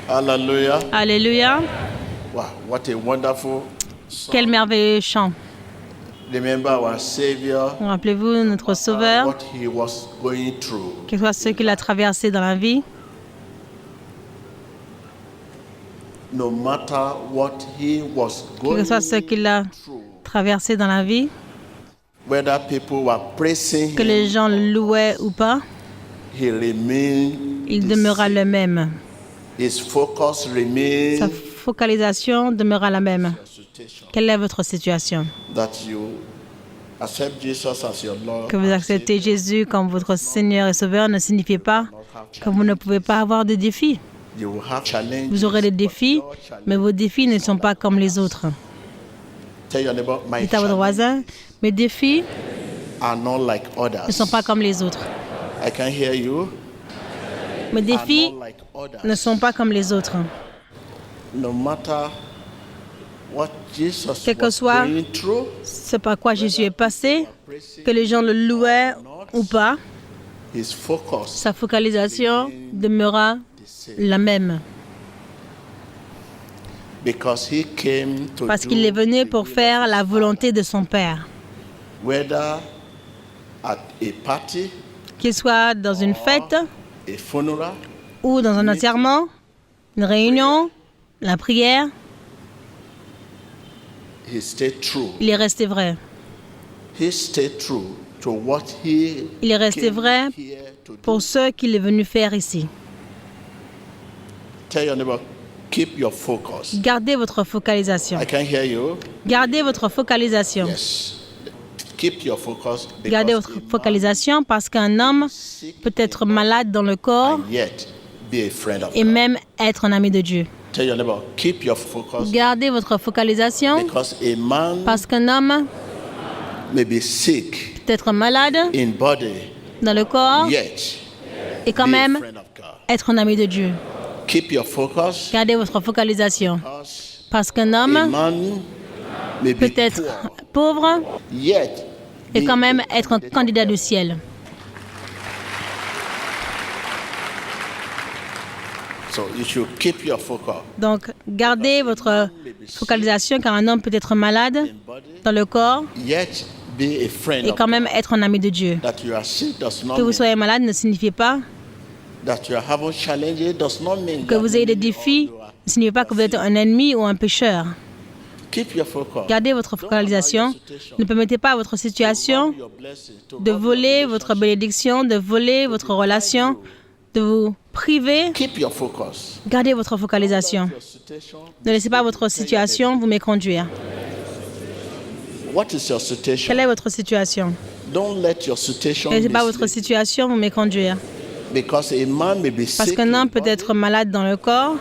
Hallelujah. Alléluia. Wow, what a wonderful Quel song. merveilleux chant. Remember our Savior, Rappelez-vous notre Sauveur, what he was going through. quel que soit ce qu'il a traversé dans la vie, No matter what he was quel going que soit ce qu'il a through, traversé dans la vie, whether people were praising que les him, gens le louaient ou pas, he remained il the demeura same. le même. His focus Sa remained focalisation demeura la même. situation. Quelle est votre situation? That you accept Jesus as your Lord. Que vous acceptez Jésus comme votre Seigneur et Sauveur ne signifie pas que vous ne pouvez pas avoir de défis. You will have challenges. Vous aurez des défis, mais vos défis ne sont pas comme les autres. Tell your neighbor, my Dites à votre challenges voisin, mes défis are not like others. ne sont pas comme les autres. I can hear you. Mes Are défis not like others. ne sont pas comme les autres. No matter what Jesus Quel que was soit going through, ce par quoi Jésus est passé, que les gens le louaient ou pas, his focus sa focalisation demeura the same. la même. Because he came to Parce do qu'il est venu the pour will of faire his la Father. volonté de son Père. Whether at a party, Qu'il soit dans une fête a funeral, ou dans un enterrement, une réunion, la prière, he stayed true. il est resté vrai. He stayed true to what he Il est resté came vrai here to do. pour ce qu'il est venu faire ici. Tell your neighbor, keep your focus. Gardez votre focalisation. I can hear you. Gardez votre focalisation. Yes. Keep your focus. Gardez Because votre a man focalisation parce qu'un homme sick peut être malade dans le corps and yet be a friend of et God. même être un ami de Dieu. Tell your neighbor, keep your focus. Gardez votre focalisation Because a man parce qu'un homme may be sick peut être malade in body, dans le corps yet et quand be a même friend of God. être un ami de Dieu. Keep your focus. Gardez votre focalisation Because parce qu'un a homme man may be peut être poor, pauvre yet et be quand même a être un candidate candidat of du God. ciel. So you should keep your focus Donc, gardez votre focalisation car un homme peut être malade in body, dans le corps yet be a friend et of quand God. même être un ami de Dieu. That you are sick does not Que vous mean soyez malade ne signifie pas that you are having challenges does not mean que you vous are ayez des enemy or défis, you are- ne signifie pas que vous êtes un ennemi ou un pécheur. Keep your focus. Gardez votre focalisation. Ne permettez pas à votre situation Your blessing, to de rob your voler votre relationship. bénédiction, de voler votre relation, de vous priver. Keep your focus. Gardez votre focalisation. Your situation. Ne laissez pas votre situation vous méconduire. What is your situation? Quelle est votre situation? Don't let your situation Ne laissez pas votre mislead you. situation vous méconduire. Because a man may be Parce sick qu'un in homme peut body, être malade dans le corps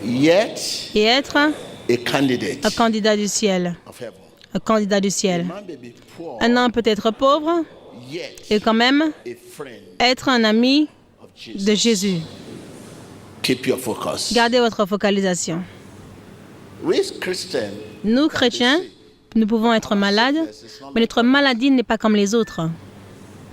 yet et être un a candidate candidat du ciel. of heaven. Un candidat du A ciel. man may be poor, Un homme peut être pauvre yet et quand même a friend être un ami of Jesus. de Jésus. Keep your focus. Gardez votre focalisation. We Christians, Nous, chrétiens, nous pouvons être malades, mais notre maladie n'est pas comme les autres.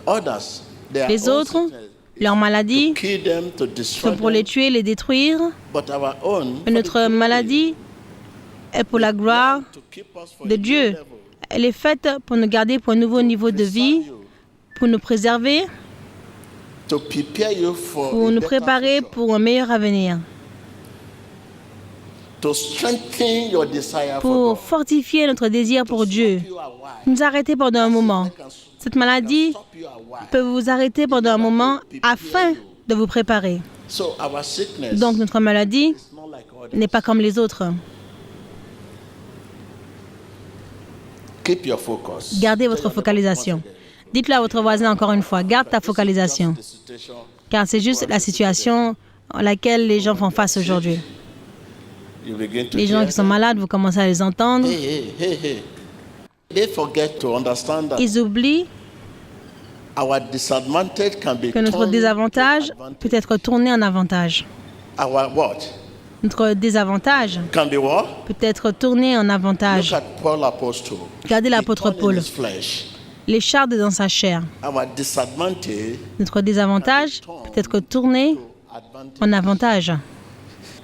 others, their Les own autres, sickness leur maladie, kill them, to destroy sont pour les them, tuer, les détruire. but our own Mais notre maladie est pour la gloire to keep us for de a new Dieu. level, Elle est faite pour nous garder pour un nouveau niveau de vie, pour nous préserver, to prepare you for pour a nous better préparer future, pour un meilleur avenir, to strengthen your desire pour for God, fortifier notre désir pour Dieu. you are wise. Nous arrêter pendant un moment. Cette maladie Stop you are wise. peut vous arrêter pendant un moment afin de vous préparer. So our sickness Donc notre maladie is not like others. n'est pas comme les autres. Keep your focus. Gardez votre focalisation. Dites-le à votre voisin encore une fois, garde ta focalisation. The situation, Car c'est juste la situation à laquelle les gens font face aujourd'hui. you begin to Les gens hear qui sont them. malades, vous commencez à les entendre. Hey. They forget to understand that Ils oublient our disadvantage can be que notre turned désavantage to advantage. peut être tourné en avantage. Our what? Notre désavantage Can be what? peut être tourné en Look avantage. at Paul Apostle. Regardez He l'apôtre turned in Paul. his flesh. L'écharde dans sa chair. Our disadvantage Notre désavantage peut être tourné to advantage. en avantage.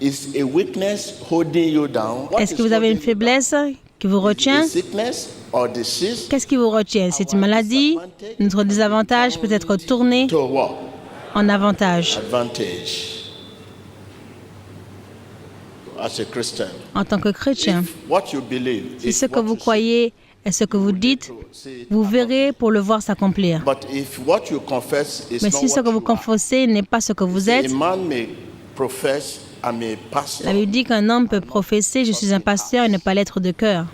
Is a weakness holding you down? What Est-ce is que vous avez une holding you faiblesse qui vous down? retient? A sickness or disease? Qu'est-ce qui vous retient? C'est une maladie? Notre désavantage peut être tourné To what? en avantage Advantage. As a Christian. en tant que chrétien. If what you believe Si is ce que what vous you say, croyez est ce que vous dites, vous verrez pour le voir s'accomplir. but if what you confess is Mais not si ce what que vous you are, confessez n'est pas ce que vous êtes, a man may profess, I'm a pastor. la Bible dit qu'un homme peut professer « Je suis un pasteur » et ne pas l'être de cœur.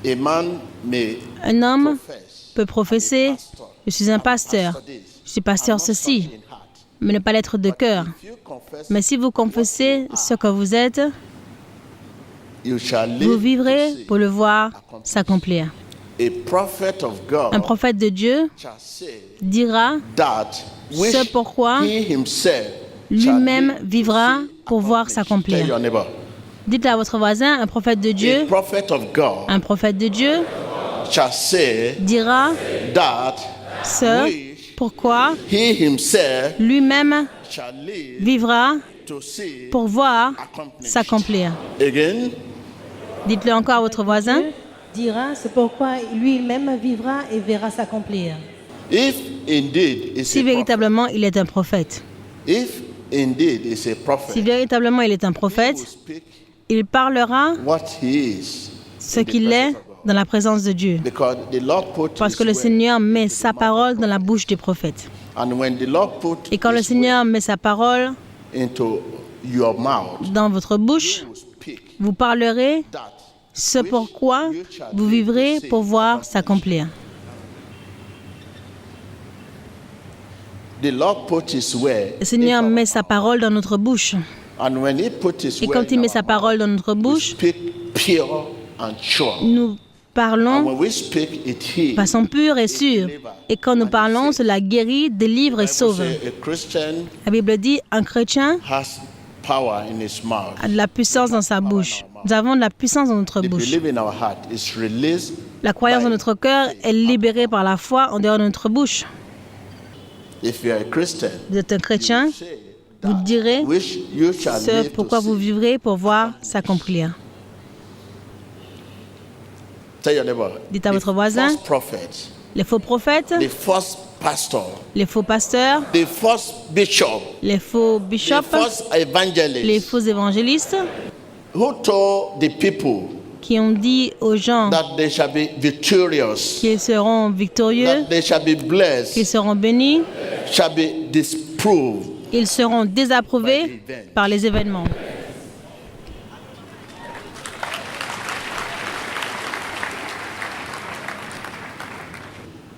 A man may Un homme profess, peut professer « Je suis un pasteur, je suis pasteur ceci », mais ne pas l'être de cœur. if you confess, Mais si vous confessez ce que vous êtes, you shall vous live vivrez to see. pour le voir s'accomplir. A prophet of God Un prophète de Dieu shall say dira that which ce pourquoi he himself lui-même shall live vivra to see pour voir accomplished. s'accomplir. Tell your neighbor. Dites à votre voisin, un prophète de A Dieu, prophet of God shall say dira that ce which pourquoi he himself lui-même shall live vivra to see pour voir accomplished. s'accomplir. Again, Dites-le encore à votre voisin. Dieu dira, c'est pourquoi lui-même vivra et verra s'accomplir. if indeed is Si a prophet, véritablement il est un prophète, if indeed is a prophet, si véritablement il est un he will prophète, speak il parlera what he is ce in the qu'il est presence of God. dans la présence de Dieu. Because the Lord put Parce his que le word Seigneur met into the sa mouth parole of dans la God. bouche des prophètes. And when the Lord put Et quand le his Seigneur met sa parole word into your mouth, dans votre bouche, you will speak vous parlerez that ce pourquoi vous vivrez pour voir s'accomplir. the Lord put his word Le Seigneur into our met sa parole dans notre bouche. And when he put his Et word quand il in met our sa parole dans notre mouth, we bouche, speak pure and sure. nous And parlons when we speak, it de heals. façon pure et sûre. Et quand nous parlons, cela guérit, délivre et The Bible sauve. says a Christian La Bible dit, un chrétien has power in his mouth. a de la puissance dans sa bouche. Nous avons de la puissance dans notre The bouche. belief in our heart is released. La croyance dans notre cœur est libérée par la foi en dehors de notre bouche. If you are a Christian, Vous êtes un chrétien, say vous that direz which you shall ce live to pourquoi vous see. vivrez pour voir s'accomplir. Tell your neighbor. Dites à the votre voisin. false prophet, Les faux prophètes, the false pastor, les faux pasteurs, the false bishop, les faux the bishops, false les evangelist, faux évangélistes who told the people qui ont dit aux gens that they shall be victorious, qu'ils seront victorieux, that they shall be qu'ils blessed, seront bénis, shall be disproved. ils seront désapprouvés par les événements.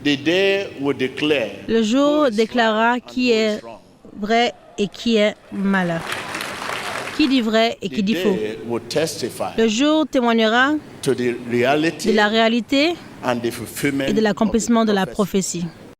The day will declare Le jour déclarera qui est vrai et qui est malin. Qui dit vrai et qui the dit faux. day will testify Le jour témoignera to the de reality la réalité and the fulfillment et de l'accomplissement of de the la prophecy. prophétie.